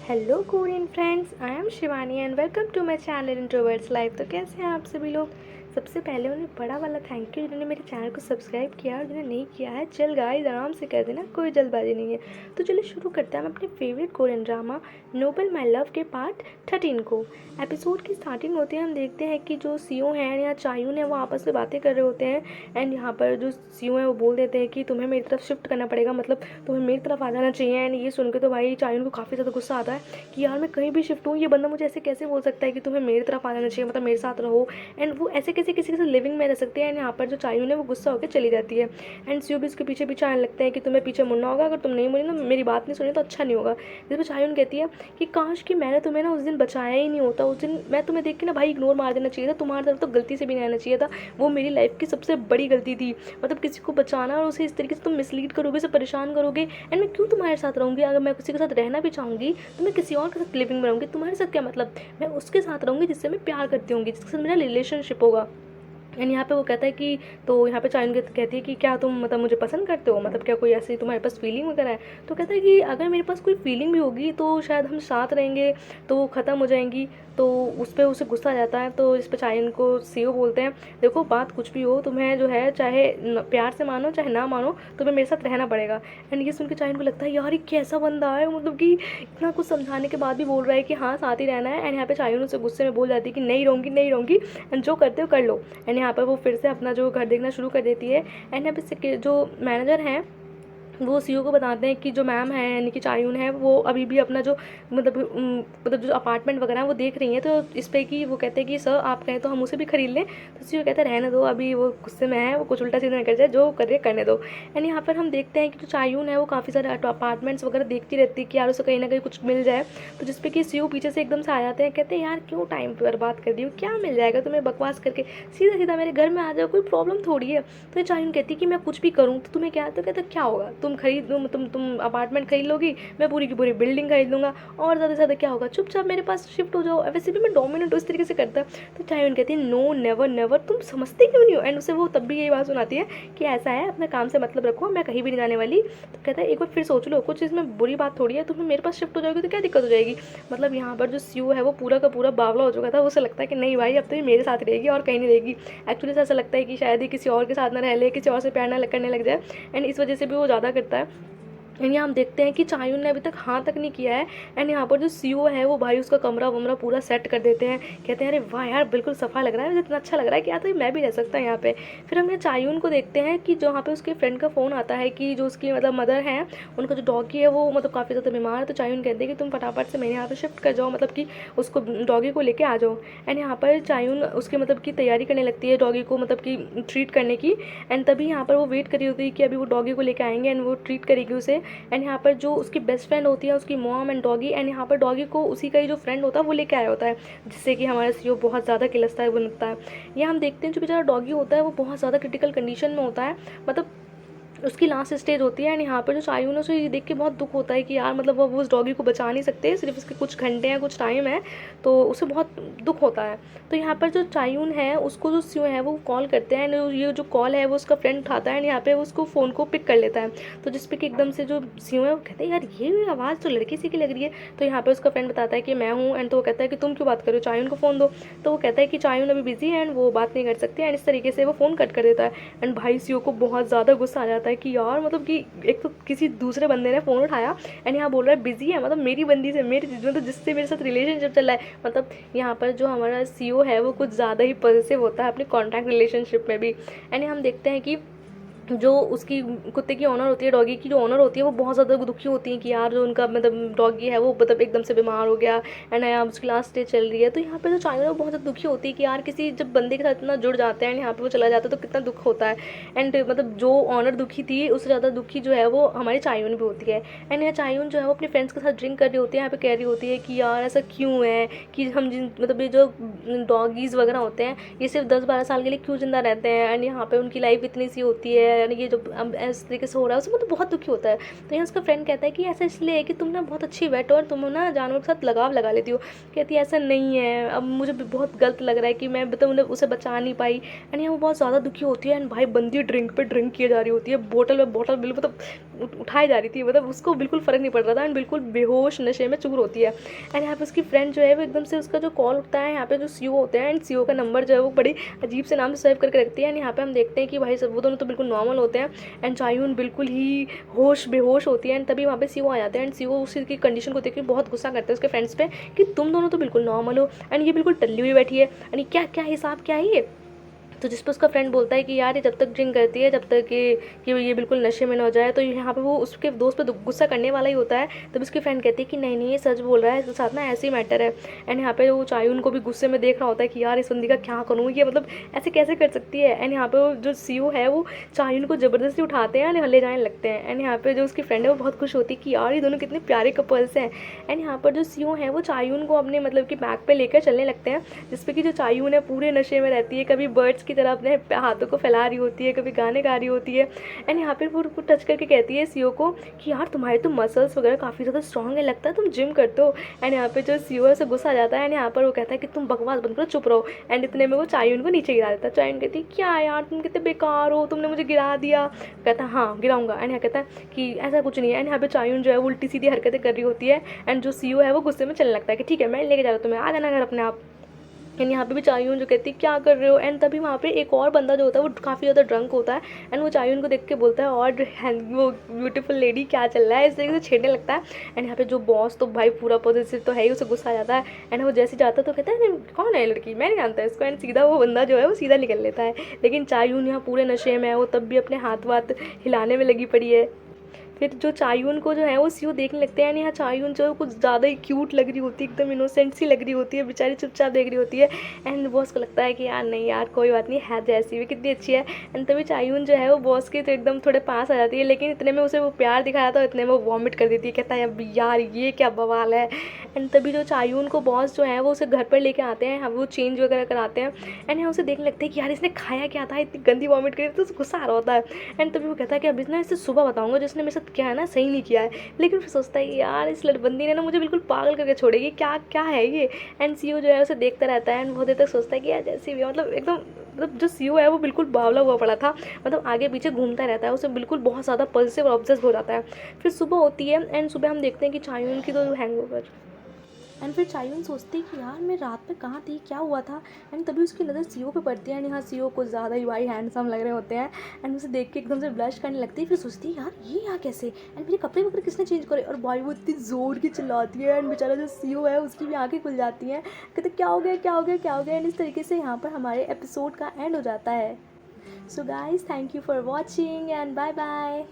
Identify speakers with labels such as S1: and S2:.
S1: Hello Korean friends, I am Shivani and welcome to my channel introverts life. तो कैसे हैं आप सभी लोग। सबसे पहले उन्हें बड़ा वाला थैंक यू जिन्होंने मेरे चैनल को सब्सक्राइब किया, और जिन्हें नहीं किया है चल गाइस आराम से कर देना, कोई जल्दबाजी नहीं है। तो चलिए शुरू करते हैं हम अपने favourite Korean drama noble my love के पार्ट 13 को। एपिसोड की स्टार्टिंग होती है, हम देखते हैं कि जो सीओ हैं या चायून है वो आपस में बातें कर रहे होते हैं। एंड यहाँ पर जो सीओ है वो बोल देते हैं कि तुम्हें मेरी तरफ शिफ्ट करना पड़ेगा, मतलब तुम्हें मेरी तरफ आ जाना चाहिए। एंड ये सुन के तो भाई चायून को काफ़ी ज़्यादा गुस्सा आता है कि यार मैं कहीं भी शिफ्ट हूँ, ये बंदा मुझे ऐसे कैसे बोल सकता है कि तुम्हें मेरी तरफ आ जाना चाहिए, मतलब मेरे साथ रहो। एंड वो ऐसे कैसे किसी के साथ लिविंग में रह सकती है। एंड यहाँ पर जो चायून है वो गुस्सा होकर चली जाती है। एंड सीओ भी उसके पीछे पीछे आने लगते हैं कि तुम्हें पीछे मुड़ना होगा, अगर तुम नहीं मुड़ी ना, मेरी बात नहीं सुनी तो अच्छा नहीं होगा। जिस पर चायून कहती है कि काश कि मैंने तुम्हें ना उस दिन बचाया ही नहीं होता, उस दिन मैं तुम्हें देख के ना भाई इग्नोर मार देना चाहिए था, तुम्हारी तरफ तो गलती से भी नहीं आना चाहिए था। वो मेरी लाइफ की सबसे बड़ी गलती थी, मतलब किसी को बचाना और उसे इस तरीके से तुम मिसलीड करोगे, उसे परेशान करोगे। एंड मैं क्यों तुम्हारे साथ रहूँगी, अगर मैं किसी के साथ रहना भी चाहूँगी तो मैं किसी और के साथ लिविंग में रहूँगी, तुम्हारे साथ क्या मतलब। मैं उसके साथ रहूँगी जिससे मैं प्यार करती हूँगी, जिसके साथ मेरा रिलेशनशिप होगा। एंड यहाँ पे वो कहता है कि तो यहाँ पे चाइन कहती है कि क्या तुम मतलब मुझे पसंद करते हो, मतलब क्या कोई ऐसी तुम्हारे पास फीलिंग वगैरह है। तो कहता है कि अगर मेरे पास कोई फीलिंग भी होगी तो शायद हम साथ रहेंगे तो वो ख़त्म हो जाएंगी। तो उस पर उसे गुस्सा आ जाता है। तो इस पर चाइन को सीओ बोलते हैं देखो बात कुछ भी हो, तुम्हें जो है चाहे प्यार से मानो चाहे ना मानो, तुम्हें मेरे साथ रहना पड़ेगा। एंड ये सुन के चाइन को लगता है यार ये कैसा बंदा है, मतलब कि इतना कुछ समझाने के बाद भी बोल रहा है कि हाँ साथ ही रहना है। एंड यहाँ पे चाइन उसे गुस्से में बोल जाती है कि नहीं रहूँगी नहीं रहूँगी, एंड जो करते हो कर लो। एंड यहाँ पर वो फिर से अपना जो घर देखना शुरू कर देती है। एंड यहाँ पे जो मैनेजर हैं वो सीईओ को बताते हैं कि जो मैम है यानी कि चायून है वो अभी भी अपना जो मतलब जो अपार्टमेंट वगैरह है वो देख रही हैं। तो इस पे कि वो कहते हैं कि सर आप कहें तो हम उसे भी खरीद लें। तो सीईओ कहता है रहने दो, अभी वो गुस्से में है, वो कुछ उल्टा सीधा नहीं कर जाए, जो कर रहे करने दो। एंड यहाँ पर हम देखते हैं कि जो चायून है वो काफ़ी सारे अपार्टमेंट्स वगैरह देखती रहती है कि यार उसे कहीं ना कहीं कुछ मिल जाए। तो जिस पे कि सीईओ पीछे से एकदम से आ जाते हैं, कहते हैं यार क्यों टाइम पर बर्बाद कर दी हो, क्या मिल जाएगा तुम्हें बकवास करके, सीधा सीधा मेरे घर में आ जाओ, कोई प्रॉब्लम थोड़ी है। तो चायून कहती है कि मैं कुछ भी करूँ तो तुम्हें क्या, तो कहते क्या होगा, तुम खरीद लो, तुम अपार्टमेंट खरीद लोगी, मैं पूरी की पूरी बिल्डिंग खरीद लूँगा, और ज़्यादा से ज़्यादा क्या होगा, चुपचाप मेरे पास शिफ्ट हो जाओ। वैसे भी मैं डोमिनेट इस तरीके से करता है। तो चायून कहती है नो नेवर नेवर, तुम समझते क्यों नहीं हो। एंड उसे वो तब भी यही बात सुनाती है कि ऐसा है अपने काम से मतलब रखो, मैं कहीं भी नहीं जाने वाली। तो कहता है एक बार फिर सोच लो, कुछ इसमें बुरी बात थोड़ी है, तुम्हें मेरे पास शिफ्ट हो जाओगी तो क्या दिक्कत हो जाएगी। मतलब यहाँ पर जो सीईओ है वो पूरा का पूरा बावला हो चुका था। उसे लगता है कि नहीं भाई अब तो ये मेरे साथ रहेगी और कहीं नहीं रहेगी। एक्चुअली ऐसा लगता है कि शायद ही किसी और के साथ ना रह ले, किसी और से प्यार ना करने लग जाए। एंड इस वजह से भी वो ज़्यादा करता है। एंड यहाँ हम देखते हैं कि चायून ने अभी तक हाँ तक नहीं किया है। एंड यहाँ पर जो सीईओ है वो भाई उसका कमरा वमरा पूरा सेट कर देते हैं। कहते हैं अरे वाह यार बिल्कुल सफ़ा लग रहा है, मुझे इतना अच्छा लग रहा है कि यार तो मैं भी रह सकता हूँ यहाँ पे। फिर हम यहाँ चायून को देखते हैं कि जो यहाँ पे उसके फ्रेंड का फ़ोन आता है कि जो उसकी मतलब मदर है, उनका जो डॉगी है वो मतलब काफ़ी ज़्यादा बीमार है। तो चायून कहते हैं कि तुम फटाफट से मेरे यहाँ पे शिफ्ट कर जाओ, मतलब कि उसको डॉगी को लेके आ जाओ। एंड यहाँ पर चायून उसकी मतलब की तैयारी करने लगती है डॉगी को मतलब कि ट्रीट करने की। एंड तभी यहाँ पर वो वेट करी होती है कि अभी वो डॉगी को लेके आएंगे एंड वो ट्रीट करेगी उसे। एंड यहाँ पर जो उसकी बेस्ट फ्रेंड होती है उसकी मॉम एंड डॉगी, एंड यहाँ पर डॉगी को उसी का ही जो फ्रेंड होता है वो लेके आया होता है, जिससे कि हमारा सीईओ बहुत ज़्यादा किलसता है बनता है। ये हम देखते हैं जो बेचारा डॉगी होता है वो बहुत ज़्यादा क्रिटिकल कंडीशन में होता है, मतलब उसकी लास्ट स्टेज होती है। एंड यहाँ पर जो चायून है उसे ये देख के बहुत दुख होता है कि यार मतलब वो उस डॉगी को बचा नहीं सकते, सिर्फ उसके कुछ घंटे हैं कुछ टाइम है, तो उसे बहुत दुख होता है। तो यहाँ पर जो चायून है उसको जो सीओ है वो कॉल करते हैं। एंड ये जो कॉल है वो उसका फ्रेंड उठाता है। एंड यहाँ पे वो उसको फ़ोन को पिक कर लेता है। तो जिस पे कि एकदम से जो सीओ है वो कहते हैं यार ये आवाज़ तो लड़की सी की लग रही है। तो यहाँ पर उसका फ्रेंड बताता है कि मैं हूँ। एंड तो वो कहता है कि तुम क्यों बात करो, चायून को फ़ोन दो। तो वो कहता है कि चायून अभी बिजी है एंड वो बात नहीं कर सकती। एंड इस तरीके से वो फ़ोन कट कर देता है। एंड भाई सीओ को बहुत ज़्यादा गुस्सा आ जाता है कि यार मतलब कि एक तो किसी दूसरे बंदे ने फ़ोन उठाया एंड यहाँ बोल रहा है बिजी है, मतलब मेरी बंदी से, मेरी मतलब जिससे मेरे साथ रिलेशनशिप चल रहा है। मतलब यहाँ पर जो हमारा सीईओ है वो कुछ ज़्यादा ही पॉजिटिव होता है अपने कॉन्टैक्ट रिलेशनशिप में भी। एंड हम देखते हैं कि जो उसकी कुत्ते की ऑनर होती है, डॉगी की जो ऑनर होती है वो बहुत ज़्यादा दुखी होती है कि यार जो उनका मतलब डॉगी है वो मतलब एकदम से बीमार हो गया एंड अब उसकी लास्ट स्टेज चल रही है। तो यहाँ पे जो चाइना है वो बहुत ज़्यादा दुखी होती है कि यार किसी जब बंदे के साथ इतना जुड़ जाते हैं एंड यहाँ पे वो चला जाता है तो कितना दुख होता है। एंड मतलब जो ऑनर दुखी थी उससे ज़्यादा दुखी जो है वो हमारी चायून भी होती है। एंड यहाँ चायून जो है वो अपने फ्रेंड्स के साथ ड्रिंक कर रही होती है, यहाँ पे कह रही होती है कि यार ऐसा क्यों है कि हम जिन मतलब ये जो डॉगीज़ वगैरह होते हैं ये सिर्फ 10-12 साल के लिए क्यों ज़िंदा रहते हैं। एंड यहाँ पे उनकी लाइफ इतनी सी होती है है, यानी ये जो अब इस तरीके से हो रहा है, उसमें तो बहुत दुखी होता है। तो यहाँ उसका फ्रेंड कहता है कि ऐसा इसलिए है कि तुम ना बहुत अच्छी वेट हो और तुम ना जानवर के साथ लगाव लगा लेती हो। कहती है ऐसा नहीं है, अब मुझे भी बहुत गलत लग रहा है कि मैं मतलब उन्हें उसे बचा नहीं पाई। एंड यहाँ वो बहुत ज़्यादा दुखी होती है। एंड भाई बंदी ड्रिंक पे ड्रिंक किए जा रही होती है, बोतल में बोतल बिल्कुल मतलब उठाई जा रही थी, मतलब उसको बिल्कुल फ़र्क नहीं पड़ रहा था। एंड बिल्कुल बेहोश नशे में चूर होती है। एंड यहाँ पे उसकी फ्रेंड जो है वो एकदम से उसका जो कॉल उठता है, यहाँ पे जो सीओ होते हैं, एंड सीओ का नंबर जो है वो बड़ी अजीब से नाम से सेव करके रखती है। एंड यहाँ पे हम देखते हैं कि भाई सब वो दोनों तो बिल्कुल नॉर्मल होते हैं, एंड चायून बिल्कुल ही बेहोश होती है। एंड तभी वहाँ पे सीओ आ जाते हैं। एंड सीओ उसी की कंडीशन को देख के बहुत गुस्सा करते हैं उसके फ्रेंड्स पे कि तुम दोनों तो बिल्कुल नॉर्मल हो, एंड ये बिल्कुल टल्ली हुई बैठी है, एंड क्या क्या हिसाब क्या है ये। तो जिस पर उसका फ्रेंड बोलता है कि यार ये जब तक ड्रिंक करती है, जब तक कि ये बिल्कुल नशे में ना हो जाए। तो यहाँ पे वो उसके दोस्त पे गुस्सा करने वाला ही होता है। तब उसकी फ्रेंड कहती है कि नहीं नहीं ये सच बोल रहा है, इसके साथ ना ऐसे ही मैटर है। एंड यहाँ पे वो चायून को भी गुस्से में देख रहा होता है कि यार इस बंदी का क्या करूँ, ये मतलब ऐसे कैसे कर सकती है। एंड यहाँ पे वो जो सीओ है वो चायून को ज़बरदस्ती उठाते हैं, ले जाने लगते हैं। एंड यहाँ पे जो उसकी फ्रेंड है वो बहुत खुश होती है कि यार ये दोनों कितने प्यारे कपल्स हैं। एंड यहाँ पर जो सीओ है वो चायून को अपने मतलब कि बैग पे लेकर चलने लगते हैं, जिसपे कि जो चायून है पूरे नशे में रहती है, कभी बर्ड्स की तरह अपने हाथों को फैला रही होती है, कभी गाने गा रही होती है। एंड यहाँ पे वो उनको टच करके कहती है सीओ को कि यार तुम्हारे तो मसल्स वगैरह काफ़ी ज़्यादा स्ट्रॉन्ग है, लगता है तुम जिम करते हो। एंड यहाँ पे जो सीओ है उसे गुस्सा आ जाता है। एंड यहाँ पर वो कहता है कि तुम बकवास बंद करो, चुप रहो। एंड इतने में वो चायून को नीचे गिरा देता है। चायून कहती है क्या यार तुम कितने बेकार हो, तुमने मुझे गिरा दिया। कहता है हाँ गिराऊंगा। एंड यहाँ कहता है कि ऐसा कुछ नहीं है। एंड यहाँ पे चायून जो है वो उल्टी सीधी हरकतें कर रही होती है। एंड जो सीओ है वो गुस्से में चलने लगता है कि ठीक है मैं लेके जा रहा हूँ तुम्हें, आ जाना घर अपने आप। एंड यहाँ पे भी चायून जो कहती है क्या कर रहे हो। एंड तभी वहाँ पे एक और बंदा जो होता है वो काफ़ी ज़्यादा ड्रंक होता है। एंड वो चायून को देख के बोलता है और वो ब्यूटीफुल लेडी क्या चल रहा है, इस तरीके से छेड़ने लगता है। एंड यहाँ पे जो बॉस तो भाई पूरा पॉजिटिव तो है ही, उसे गुस्सा आ जाता है। एंड वो जैसे जाता है तो कहता है कौन है लड़की, मैं नहीं जानता इसको। एंड सीधा वो बंदा जो है वो सीधा निकल लेता है। लेकिन चायून यहाँ पूरे नशे में है, वो तब भी अपने हाथ वाथ हिलाने में लगी पड़ी है। फिर जो चायून को जो है वो सीओ देखने लगते हैं। यहाँ चायून जो है कुछ ज़्यादा ही क्यूट लग रही होती है, एकदम इनोसेंट सी लग रही होती है, बेचारी चुपचाप देख रही होती है। एंड बॉस को लगता है कि यार नहीं यार कोई बात नहीं है, जैसी भी कितनी अच्छी है। एंड तभी चायून जो है वो बॉस के तो एकदम थोड़े पास आ जाती है, लेकिन इतने में उसे वो प्यार दिखाया था, इतने में वो वॉमिट कर देती है। कहता है अब यार ये क्या बवाल है। एंड तभी जो चायून को बॉस जो है वो उसे घर पर लेके आते हैं, वो चेंज वगैरह कराते हैं। एंड यहाँ उसे देखने लगते हैं कि यार इसने खाया क्या था, इतनी गंदी वॉमिट करी, तो उसे गुस्सा आ रहा होता है। एंड तभी वो कहता है कि अब इसने इसे सुबह बताऊंगा, जिसने मेरे साथ क्या है ना सही नहीं किया है। लेकिन फिर सोचता है कि यार इस लड़बंदी ने ना मुझे बिल्कुल पागल करके छोड़ेगी, क्या क्या है ये। एंड सीओ जो है उसे देखता रहता है। एंड बहुत देर तक सोचता है कि यार जैसी भी मतलब एकदम मतलब जो सीओ है वो बिल्कुल बावला हुआ पड़ा था, मतलब आगे पीछे घूमता रहता है, उसे बिल्कुल बहुत ज़्यादा पॉजिटिव और ऑब्सेस हो जाता है। फिर सुबह होती है। एंड सुबह हम देखते हैं कि चायून की तो हैंगओवर। एंड फिर चायून सोचती है कि यार मैं रात में कहाँ थी, क्या हुआ था। एंड तभी उसकी नज़र सीओ पे पड़ती है। यहाँ सीओ को ज़्यादा ही भाई हैंडसम लग रहे होते हैं। एंड उसे देख के एकदम से ब्लश करने लगती है। फिर सोचती है यार ये यहाँ कैसे, एंड मेरे कपड़े वगैरह किसने चेंज करे। और भाई वो इतनी ज़ोर की चिल्लाती है। एंड बेचारा जो सीओ है उसकी भी आँखें खुल जाती हैं, कहते क्या हो गया क्या हो गया क्या हो गया। एंड इस तरीके से यहाँ पर हमारे एपिसोड का एंड हो जाता है। So guys thank you for watching and bye bye.